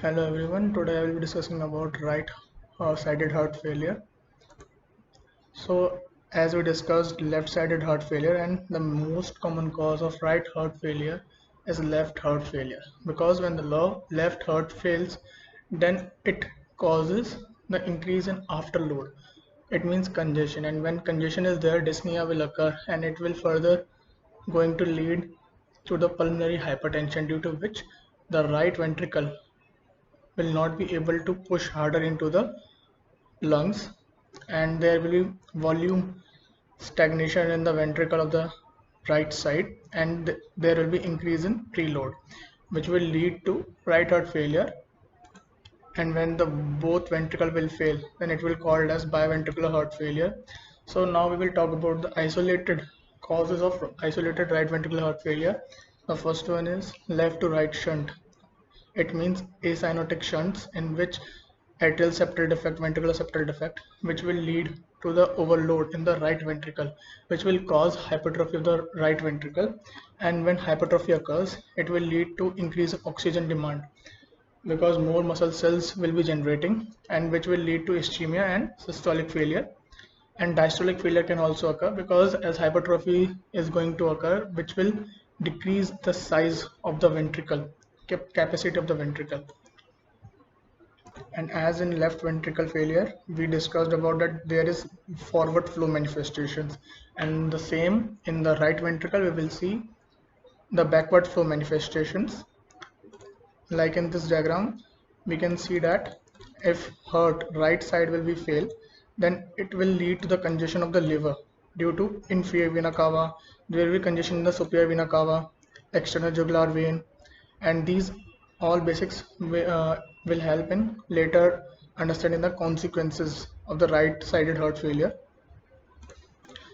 Hello everyone, today I will be discussing about right sided heart failure. So as we discussed left sided heart failure, and the most common cause of right heart failure is left heart failure, because when the left heart fails, then it causes the increase in afterload. It means congestion, and when congestion is there, dyspnea will occur, and it will further going to lead to the pulmonary hypertension, due to which the right ventricle will not be able to push harder into the lungs, and there will be volume stagnation in the ventricle of the right side, and there will be increase in preload, which will lead to right heart failure. And when the both ventricle will fail, then it will called as biventricular heart failure. So now we will talk about the isolated causes of isolated right ventricular heart failure. The first one is left to right shunt. It means acyanotic shunts in which atrial septal defect, ventricular septal defect, which will lead to the overload in the right ventricle, which will cause hypertrophy of the right ventricle. And when hypertrophy occurs, it will lead to increase of oxygen demand, because more muscle cells will be generating, and which will lead to ischemia and systolic failure. And diastolic failure can also occur, because as hypertrophy is going to occur, which will decrease the size of the ventricle, capacity of the ventricle. And as in left ventricle failure, we discussed about that there is forward flow manifestations, and the same in the right ventricle we will see the backward flow manifestations. Like in this diagram, we can see that if heart right side will be fail, then it will lead to the congestion of the liver due to inferior vena cava. There will be congestion in the superior vena cava, external jugular vein, and these all basics will help in later understanding the consequences of the right sided heart failure.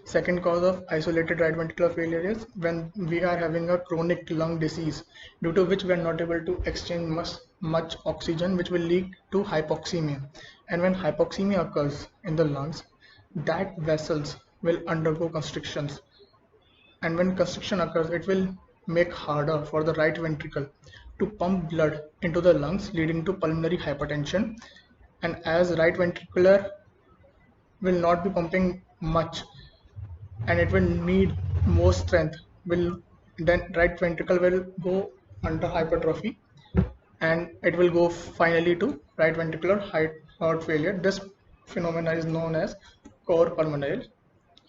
Second cause of isolated right ventricular failure is when we are having a chronic lung disease, due to which we are not able to exchange much oxygen, which will lead to hypoxemia. And when hypoxemia occurs in the lungs, that vessels will undergo constrictions. And when constriction occurs, it will make harder for the right ventricle to pump blood into the lungs, leading to pulmonary hypertension. And as right ventricular will not be pumping much, and it will need more strength, will then right ventricle will go under hypertrophy, and it will go finally to right ventricular heart failure. This phenomena is known as cor pulmonale.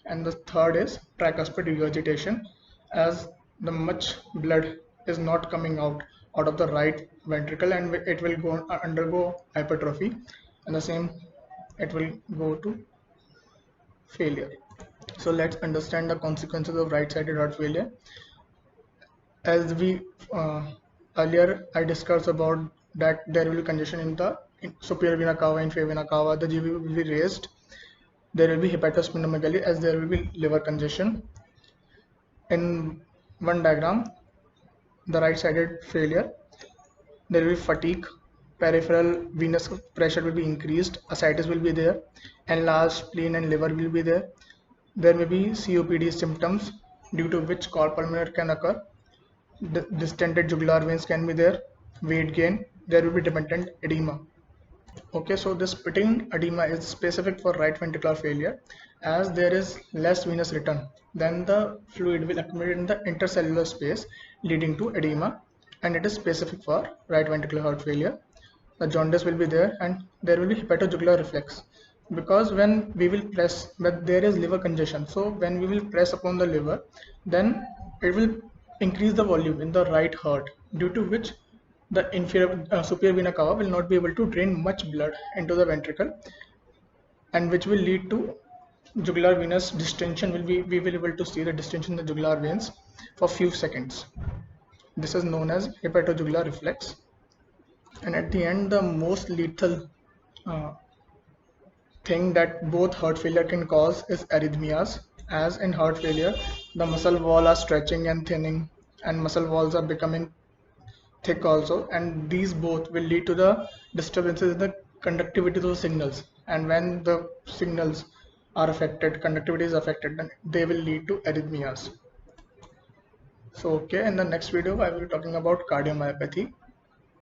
And the third is tricuspid regurgitation, as the much blood is not coming out of the right ventricle, and it will go undergo hypertrophy, and the same it will go to failure. So let's understand the consequences of right-sided heart failure. As we earlier I discussed about that there will be congestion in the superior vena cava, inferior vena cava, the GV will be raised. There will be hepatosplenomegaly, as there will be liver congestion. In one diagram, the right-sided failure, there will be fatigue, peripheral venous pressure will be increased, ascites will be there, enlarged spleen and liver will be there. There may be COPD symptoms, due to which cor pulmonale can occur. Distended jugular veins can be there, weight gain, there will be dependent edema. Okay, so this pitting edema is specific for right ventricular failure, as there is less venous return. Then the fluid will accumulate in the intercellular space, leading to edema, and it is specific for right ventricular heart failure. The jaundice will be there, and there will be hepatojugular reflex, because when we will press, but there is liver congestion, so when we will press upon the liver, then it will increase the volume in the right heart, due to which the inferior superior vena cava will not be able to drain much blood into the ventricle, and which will lead to jugular venous distension. We will able to see the distension in the jugular veins for few seconds. This is known as hepatojugular reflex. And at the end, the most lethal uh, thing that both heart failure can cause is arrhythmias. As in heart failure, the muscle wall are stretching and thinning, and muscle walls are becoming thick also, and these both will lead to the disturbances in the conductivity of the signals. And when the signals are affected, conductivity is affected, then they will lead to arrhythmias. So okay, in the next video I will be talking about cardiomyopathy.